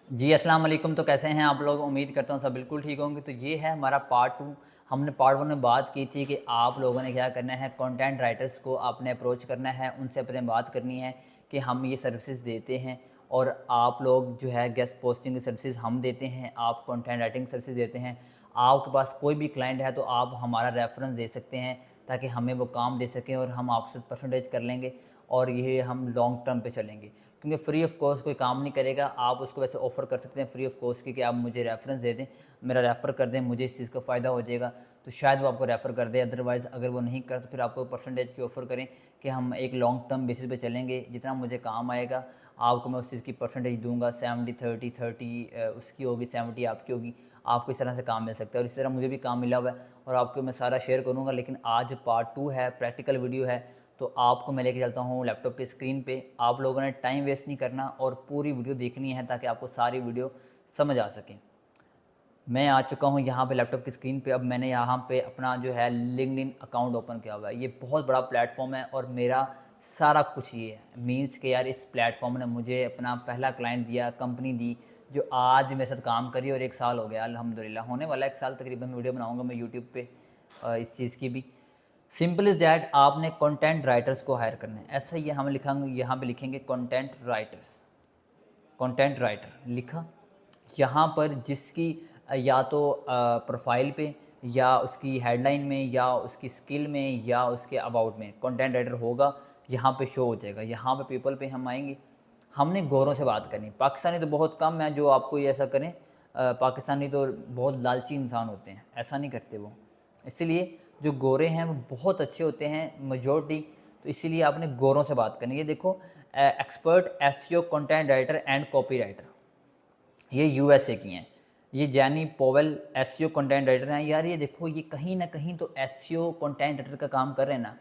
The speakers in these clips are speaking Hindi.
जी, अस्सलाम वालेकुम। तो कैसे हैं आप लोग? उम्मीद करता हूँ सब बिल्कुल ठीक होंगे। तो ये है हमारा पार्ट 2। हमने पार्ट 1 में बात की थी कि आप लोगों ने क्या करना है, कंटेंट राइटर्स को आपने अप्रोच करना है, उनसे अपने बात करनी है कि हम ये सर्विसेज देते हैं और आप लोग जो है गेस्ट पोस्टिंग की सर्विसेज हम देते हैं, आप कंटेंट राइटिंग सर्विसेज देते हैं। आपके पास कोई भी क्लाइंट है तो आप हमारा रेफरेंस दे सकते हैं ताकि हमें वो काम दे सकें और हम आपसे परसेंटेज कर लेंगे और ये हम लॉन्ग टर्म पे चलेंगे। क्योंकि फ्री ऑफ कॉस्ट कोई काम नहीं करेगा। आप उसको वैसे ऑफ़र कर सकते हैं फ्री ऑफ कॉस्ट की कि आप मुझे रेफरेंस दे दें, मेरा रेफ़र कर दें, मुझे इस चीज़ का फ़ायदा हो जाएगा, तो शायद वो आपको रेफ़र कर दे। अदरवाइज़ अगर वो नहीं कर तो फिर आपको परसेंटेज की ऑफ़र करें कि हम एक लॉन्ग टर्म बेसिस पे चलेंगे, जितना मुझे काम आएगा आपको मैं उस चीज़ की परसेंटेज दूँगा। 70-30 उसकी होगी, 70 आपकी होगी। आपको इस तरह से काम मिल सकता है और इस तरह मुझे भी काम मिला हुआ है और आपको मैं सारा शेयर करूँगा। लेकिन आज पार्ट 2 है, प्रैक्टिकल वीडियो है, तो आपको मैं लेके चलता हूँ लैपटॉप की स्क्रीन पे। आप लोगों ने टाइम वेस्ट नहीं करना और पूरी वीडियो देखनी है ताकि आपको सारी वीडियो समझ आ सके। मैं आ चुका हूँ यहाँ पे लैपटॉप की स्क्रीन पे। अब मैंने यहाँ पे अपना जो है लिंक्डइन अकाउंट ओपन किया हुआ है। ये बहुत बड़ा प्लेटफॉर्म है और मेरा सारा कुछ ये है। मीन्स कि यार इस प्लेटफॉर्म ने मुझे अपना पहला क्लाइंट दिया, कंपनी दी, जो आज भी मेरे साथ काम करी और 1 साल हो गया अल्हम्दुलिल्लाह। होने वाला है 1 साल तकरीबन। वीडियो बनाऊँगा मैं यूट्यूब पे इस चीज़ की भी। सिंपल इज़ दैट, आपने कंटेंट राइटर्स को हायर करना है। ऐसा ही हम लिखेंगे, यहाँ पे लिखेंगे कंटेंट राइटर्स। कंटेंट राइटर लिखा। यहाँ पर जिसकी या तो प्रोफाइल पे या उसकी हेडलाइन में या उसकी स्किल में या उसके अबाउट में कंटेंट राइटर होगा, यहाँ पे शो हो जाएगा। यहाँ पे पीपल पे हम आएंगे। हमने गोरों से बात करनी। पाकिस्तानी तो बहुत कम है जो आपको ये ऐसा करें। पाकिस्तानी तो बहुत लालची इंसान होते हैं, ऐसा नहीं करते वो। इसीलिए जो गोरे हैं वो बहुत अच्छे होते हैं मेजॉरिटी। तो इसीलिए आपने गोरों से बात करनी है। ये देखो, expert SEO content writer and copy writer, ये यूएसए की हैं। ये जैनी पोवेल एसईओ कंटेंट राइटर हैं। यार ये देखो, ये कहीं ना कहीं तो एसईओ कंटेंट राइटर का काम कर रहे हैं ना,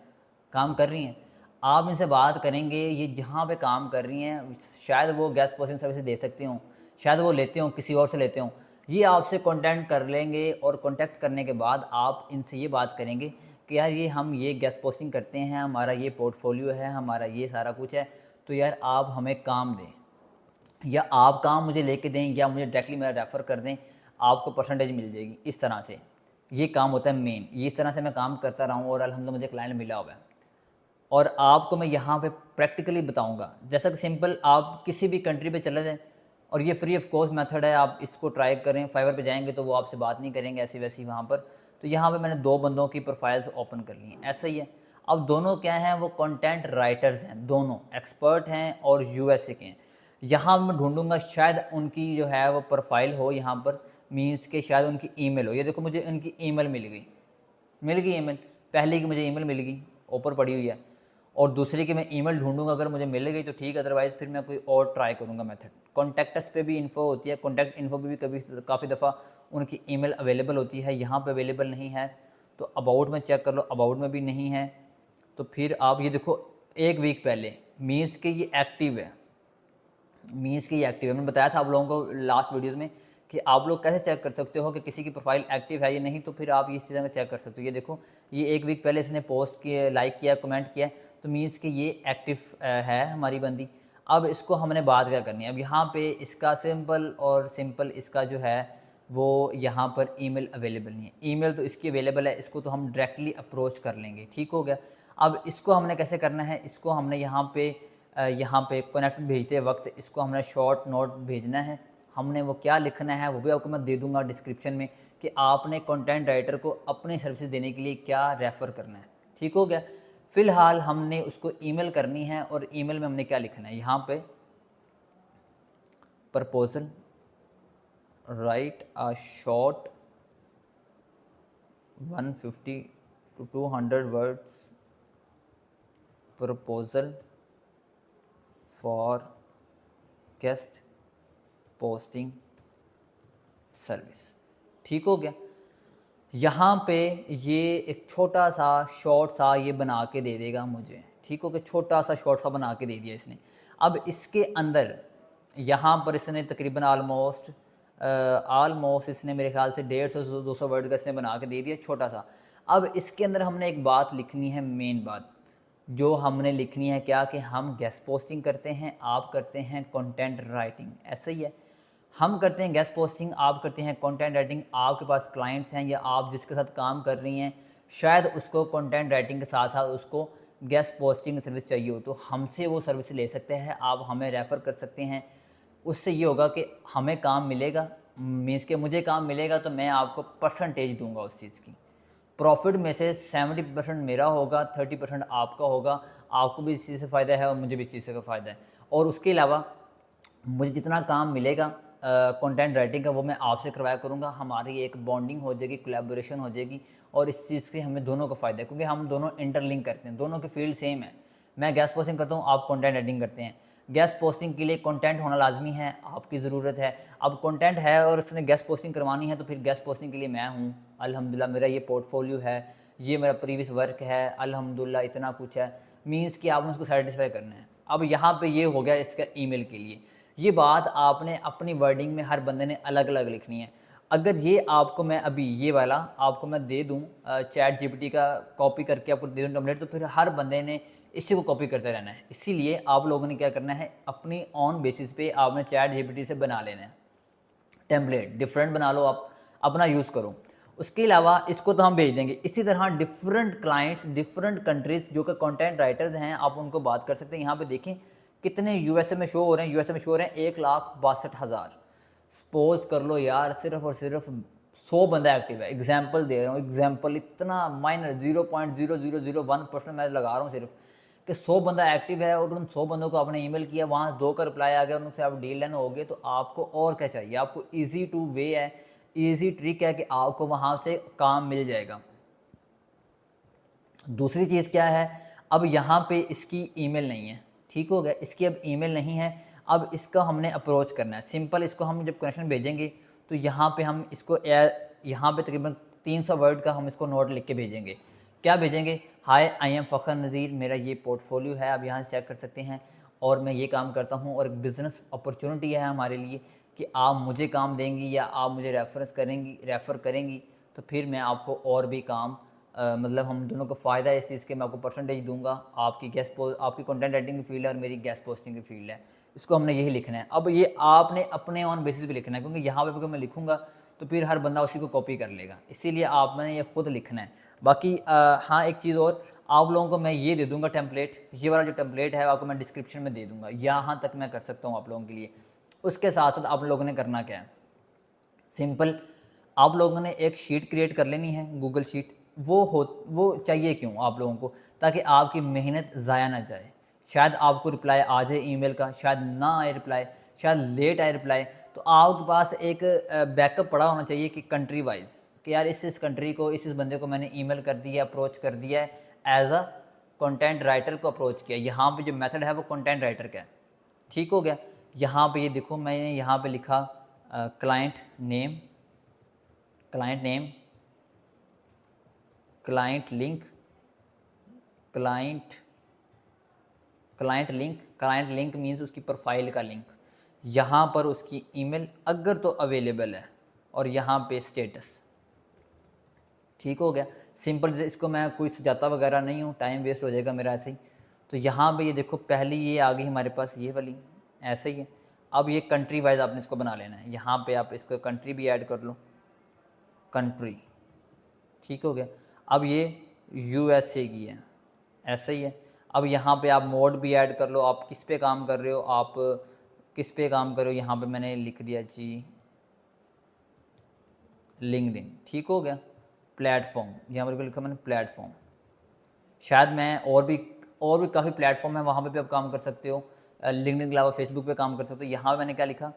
काम कर रही हैं। आप इनसे बात करेंगे, ये जहाँ पे काम कर रही हैं शायद वो गेस्ट पोस्टिंग सर्विस दे सकती हूँ, शायद वो लेते हों, किसी और से लेते हों। ये आपसे कॉन्टैक्ट कर लेंगे और कॉन्टैक्ट करने के बाद आप इनसे ये बात करेंगे कि यार ये हम ये गेस्ट पोस्टिंग करते हैं, हमारा ये पोर्टफोलियो है, हमारा ये सारा कुछ है, तो यार आप हमें काम दें या आप काम मुझे लेके दें या मुझे डायरेक्टली मेरा रेफ़र कर दें, आपको परसेंटेज मिल जाएगी। इस तरह से ये काम होता है मेन। ये इस तरह से मैं काम करता रहा हूँ और अल्हम्दुलिल्लाह मुझे क्लाइंट मिला हुआ है। और आपको मैं यहाँ पे प्रैक्टिकली बताऊँगा। जैसा कि सिंपल आप किसी भी कंट्री पे चले जाएँ और ये फ्री ऑफ कॉस्ट मेथड है, आप इसको ट्राई करें। फाइवर पे जाएँगे तो वो आपसे बात नहीं करेंगे ऐसी-वैसी वहाँ पर। तो यहाँ पे मैंने 2 बंदों की प्रोफाइल्स ओपन कर ली हैं, ऐसा ही है। अब दोनों क्या हैं, वो कंटेंट राइटर्स हैं, दोनों एक्सपर्ट हैं और यूएसए के हैं। यहाँ मैं ढूँढूँगा शायद उनकी जो है वो प्रोफाइल हो यहाँ पर, मीन्स के शायद उनकी ईमेल हो। ये देखो मुझे उनकी ईमेल मिल गई ईमेल। पहले की मुझे ईमेल मिल गई, ऊपर पड़ी हुई है। और दूसरे की मैं ईमेल ढूँढूँगा, अगर मुझे मिल गई तो ठीक है, अदरवाइज़ फिर मैं कोई और ट्राई करूँगा मेथड। कॉन्टैक्ट पे भी इन्फो होती है, कॉन्टैक्ट इन्फो पे भी कभी काफ़ी दफ़ा उनकी ईमेल अवेलेबल होती है, यहाँ पे अवेलेबल नहीं है। तो अबाउट में चेक कर लो, अबाउट में भी नहीं है। तो फिर आप ये देखो 1 वीक पहले, मीन्स के ये एक्टिव है। मैंने बताया था आप लोगों को लास्ट वीडियोज़ में कि आप लोग कैसे चेक कर सकते हो कि किसी की प्रोफाइल एक्टिव है या नहीं। तो फिर आप इस चीज़ का चेक कर सकते हो। ये देखो, ये 1 वीक पहले इसने पोस्ट किया, लाइक किया, कमेंट किया, तो मीन्स कि ये एक्टिव है हमारी बंदी। अब इसको हमने बात क्या करनी है, अब यहाँ पे इसका सिंपल इसका जो है वो यहाँ पर ईमेल अवेलेबल नहीं है। ईमेल तो इसकी अवेलेबल है, इसको तो हम डायरेक्टली अप्रोच कर लेंगे, ठीक हो गया। अब इसको हमने कैसे करना है, इसको हमने यहाँ पे कनेक्ट भेजते वक्त इसको हमने शॉर्ट नोट भेजना है। हमने वो क्या लिखना है वो भी आपको मैं दे दूँगा डिस्क्रिप्शन में कि आपने कंटेंट राइटर को अपनी सर्विसेज देने के लिए क्या रेफ़र करना है, ठीक हो गया। फ़िलहाल हमने उसको ईमेल करनी है और ईमेल में हमने क्या लिखना है, यहाँ पे proposal, right a short 150 to 200 words proposal for guest posting service, ठीक हो गया। यहाँ पे ये एक छोटा सा शॉर्ट सा ये बना के दे देगा मुझे, ठीक हो गया। छोटा सा शॉर्ट सा बना के दे दिया इसने। अब इसके अंदर यहाँ पर इसने तकरीबन आलमोस्ट इसने मेरे ख्याल से 150 से 200 वर्ड का इसने बना के दे दिया छोटा सा। अब इसके अंदर हमने एक बात लिखनी है, मेन बात जो हमने लिखनी है क्या, कि हम गेस्ट पोस्टिंग करते हैं, आप करते हैं कंटेंट राइटिंग, ऐसा ही है। हम करते हैं गेस्ट पोस्टिंग, आप करते हैं कंटेंट राइटिंग। आपके पास क्लाइंट्स हैं या आप जिसके साथ काम कर रही हैं, शायद उसको कंटेंट राइटिंग के साथ साथ उसको गेस्ट पोस्टिंग सर्विस चाहिए हो, तो हमसे वो सर्विस ले सकते हैं, आप हमें रेफ़र कर सकते हैं। उससे ये होगा कि हमें काम मिलेगा, मीन्स कि मुझे काम मिलेगा तो मैं आपको परसेंटेज दूंगा उस चीज़ की। प्रॉफिट में से 70% मेरा होगा, 30% आपका होगा। आपको भी इस चीज़ से फ़ायदा है और मुझे भी इस चीज़ से फ़ायदा है। और उसके अलावा मुझे जितना काम मिलेगा कंटेंट राइटिंग का, वो मैं आपसे करवाया करूँगा। हमारी एक बॉन्डिंग हो जाएगी, कोलैबोरेशन हो जाएगी और इस चीज़ से हमें दोनों को फ़ायदा है, क्योंकि हम दोनों इंटरलिंक करते हैं, दोनों की फील्ड सेम है। मैं गेस्ट पोस्टिंग करता हूँ, आप कंटेंट राइटिंग करते हैं। गेस्ट पोस्टिंग के लिए कंटेंट होना लाजमी है, आपकी ज़रूरत है। अब कंटेंट है और उसने गेस्ट पोस्टिंग करवानी है, तो फिर गेस्ट पोस्टिंग के लिए मैं हूँ। अल्हम्दुलिल्लाह मेरा ये पोर्टफोलियो है, ये मेरा प्रीवियस वर्क है, अल्हम्दुलिल्लाह इतना कुछ है। मीन्स कि आपने उसको सेटिस्फाई करना है। अब यहाँ पे ये हो गया इसका ईमेल के लिए। ये बात आपने अपनी वर्डिंग में हर बंदे ने अलग अलग लिखनी है। अगर ये आपको मैं अभी ये वाला आपको मैं दे दूँ चैट जीपीटी का कॉपी करके आपको दे दूँ टेम्पलेट, तो फिर हर बंदे ने इसी को कॉपी करते रहना है। इसीलिए आप लोगों ने क्या करना है, अपनी ऑन बेसिस पे आपने चैट जीपीटी से बना लेना है टेम्पलेट। डिफरेंट बना लो, आप अपना यूज़ करो। उसके अलावा इसको तो हम भेज देंगे। इसी तरह डिफरेंट क्लाइंट्स, डिफरेंट कंट्रीज़ जो कि कंटेंट राइटर्स हैं, आप उनको बात कर सकते हैं। यहाँ पे देखें कितने यूएसए में शो हो रहे हैं, यूएसए में शो हो रहे हैं 1,62,000। सपोज कर लो यार, सिर्फ और सिर्फ 100 बंदा एक्टिव है। एग्जाम्पल दे रहा हूँ, एग्जाम्पल इतना माइनर 0.0001% मैं लगा रहा हूँ सिर्फ, कि 100 बंदा एक्टिव है और उन 100 बंदों को आपने ईमेल किया, वहाँ 2 का रिप्लाई आ गया, उनसे आप डील लेना हो गए, तो आपको और क्या चाहिए। आपको ईजी टू वे है, ईजी ट्रिक है कि आपको वहाँ से काम मिल जाएगा। दूसरी चीज़ क्या है, अब यहाँ पे इसकी ईमेल नहीं है, ठीक हो गया, इसकी अब ईमेल नहीं है। अब इसका हमने अप्रोच करना है। सिंपल इसको हम जब कनेक्शन भेजेंगे तो यहाँ पे हम इसको यहाँ पे तकरीबन 300 वर्ड का हम इसको नोट लिख के भेजेंगे। क्या भेजेंगे, हाय आई एम फ़खर नज़ीर, मेरा ये पोर्टफोलियो है, आप यहाँ से चेक कर सकते हैं, और मैं ये काम करता हूँ और एक बिज़नेस अपॉर्चुनिटी है हमारे लिए कि आप मुझे काम देंगी या आप मुझे रेफ़र करेंगी, तो फिर मैं आपको और भी काम मतलब हम दोनों को फ़ायदा है इस चीज़ के, मैं आपको परसेंटेज दूंगा। आपकी कंटेंट राइटिंग की फील्ड है और मेरी गेस्ट पोस्टिंग की फील्ड है। इसको हमने यही लिखना है। अब ये आपने अपने ऑन बेसिस पे लिखना है, क्योंकि यहाँ पे अगर मैं लिखूँगा तो फिर हर बंदा उसी को कॉपी कर लेगा, इसीलिए आपने ये खुद लिखना है। बाकी हाँ एक चीज़ और, आप लोगों को मैं ये दे दूँगा टेम्पलेट, ये वाला जो टेम्पलेट है आपको मैं डिस्क्रिप्शन में दे दूँगा, यहाँ तक मैं कर सकता हूँ आप लोगों के लिए। उसके साथ साथ आप लोगों ने करना क्या है, सिंपल, आप लोगों ने एक शीट क्रिएट कर लेनी है, गूगल शीट। वो चाहिए क्यों आप लोगों को, ताकि आपकी मेहनत ज़ाया ना जाए। शायद आपको रिप्लाई आ जाए ईमेल का, शायद ना आए रिप्लाई, शायद लेट आए रिप्लाई, तो आपके पास एक बैकअप पड़ा होना चाहिए कि कंट्री वाइज, कि यार इस कंट्री को, इस बंदे को मैंने ईमेल कर दिया, अप्रोच कर दिया है, एज अ कंटेंट राइटर को अप्रोच किया। यहाँ पे जो मेथड है वो कंटेंट राइटर का है, ठीक हो गया। यहाँ पे ये देखो, मैंने यहाँ पे लिखा client name, client name, client link, client client link, client link means उसकी प्रोफाइल का लिंक, यहाँ पर उसकी ईमेल अगर तो अवेलेबल है, और यहाँ पे स्टेटस, ठीक हो गया। सिंपल, इसको मैं कोई सजाता वगैरह नहीं हूँ, टाइम वेस्ट हो जाएगा मेरा ऐसे ही। तो यहाँ पे ये देखो, पहली ये आ गई हमारे पास, ये वाली ऐसे ही है। अब ये कंट्री वाइज आपने इसको बना लेना है, यहाँ पे आप इसको कंट्री भी ऐड कर लो, कंट्री, ठीक हो गया। अब ये यूएसए की है, ऐसे ही है। अब यहाँ पे आप मोड भी ऐड कर लो, आप किस पे काम कर रहे हो, आप किस पे काम कर रहे हो, यहाँ पे मैंने लिख दिया जी लिंक्डइन, ठीक हो गया। प्लेटफॉर्म, यहाँ पर लिखा मैंने प्लेटफॉर्म, शायद मैं और भी काफ़ी प्लेटफॉर्म है, वहाँ पे भी आप काम कर सकते हो। लिंक्डइन के अलावा फेसबुक पे काम कर सकते हो। यहाँ मैंने क्या लिखा,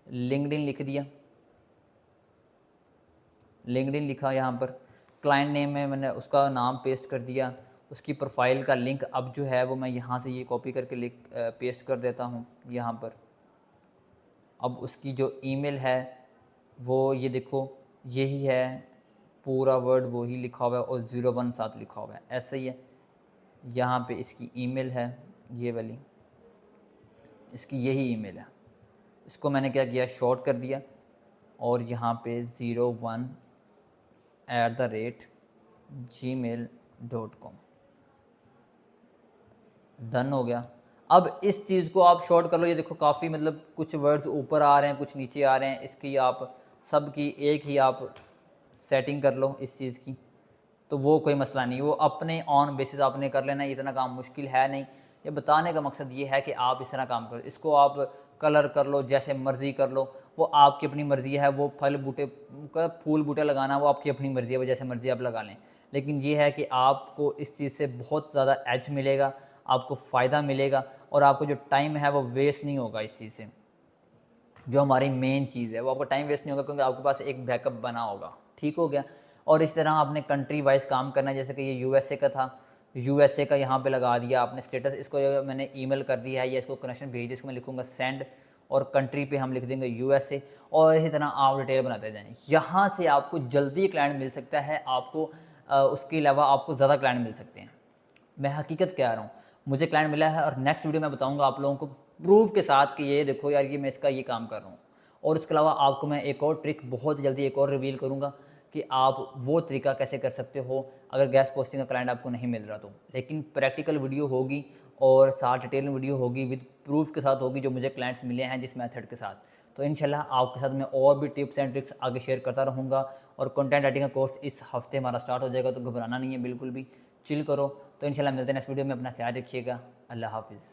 लिंक्डइन लिख दिया, लिंक्डइन लिखा। यहाँ पर क्लाइंट नेम में मैंने उसका नाम पेस्ट कर दिया, उसकी प्रोफाइल का लिंक अब जो है वो मैं यहाँ से ये कॉपी करके पेस्ट कर देता हूँ यहाँ पर। अब उसकी जो ईमेल है वो ये देखो, यही है, पूरा वर्ड वही लिखा हुआ है और 01 साथ लिखा हुआ है, ऐसे ही है। यहाँ पे इसकी ईमेल है, ये वाली, इसकी यही ईमेल है। इसको मैंने क्या किया, शॉर्ट कर दिया, और यहाँ पे 01@gmail.com, डन हो गया। अब इस चीज़ को आप शॉर्ट कर लो, ये देखो काफ़ी मतलब कुछ वर्ड्स ऊपर आ रहे हैं, कुछ नीचे आ रहे हैं, इसकी आप सब की एक ही आप सेटिंग कर लो इस चीज़ की, तो वो कोई मसला नहीं, वो अपने ऑन बेसिस आपने कर लेना, इतना काम मुश्किल है नहीं। ये बताने का मकसद ये है कि आप इस तरह काम करो, इसको आप कलर कर लो, जैसे मर्ज़ी कर लो, वो आपकी अपनी मर्ज़ी है। वो फल बूटे का फूल बूटे लगाना वो आपकी अपनी मर्ज़ी है, वो जैसे मर्ज़ी आप लगा लें। लेकिन ये है कि आपको इस चीज़ से बहुत ज़्यादा एज मिलेगा, आपको फ़ायदा मिलेगा और आपको जो टाइम है वो वेस्ट नहीं होगा इस चीज़ से। जो हमारी मेन चीज़ है वो आपका टाइम वेस्ट नहीं होगा, क्योंकि आपके पास एक बैकअप बना होगा। ठीक हो गया। और इस तरह आपने कंट्री वाइज काम करना है, जैसे कि ये यूएसए का था, यूएसए का यहाँ पे लगा दिया आपने स्टेटस, इसको मैंने ईमेल कर दिया है या इसको कनेक्शन भेज दिया, इसको मैं लिखूँगा सेंड और कंट्री पे हम लिख देंगे यूएसए, और इसी तरह आप डिटेल बनाते जाएँ। यहाँ से आपको जल्दी क्लाइंट मिल सकता है, आपको उसके अलावा आपको ज़्यादा क्लाइंट मिल सकते हैं। मैं हकीकत कह रहा हूँ, मुझे क्लाइंट मिला है और नेक्स्ट वीडियो में बताऊँगा आप लोगों को प्रूफ के साथ कि ये देखो यार, ये मैं इसका ये काम कर रहा हूँ। और इसके अलावा आपको मैं एक और ट्रिक बहुत जल्दी एक और रिवील करूँगा कि आप वो तरीका कैसे कर सकते हो अगर गैस पोस्टिंग का क्लाइंट आपको नहीं मिल रहा तो। लेकिन प्रैक्टिकल वीडियो होगी और साथ डिटेल वीडियो होगी, विद प्रूफ के साथ होगी, जो मुझे क्लाइंट्स मिले हैं जिस मेथड के साथ। तो इंशाल्लाह आपके साथ मैं और भी टिप्स एंड ट्रिक्स आगे शेयर करता रहूँगा। और कंटेंट राइटिंग का कोर्स इस हफ्ते हमारा स्टार्ट हो जाएगा, तो घबराना नहीं है बिल्कुल भी, चिल करो। तो इंशाल्लाह मिलते हैं नेक्स्ट वीडियो में, अपना ख्याल रखिएगा। अल्लाह हाफ़िज़।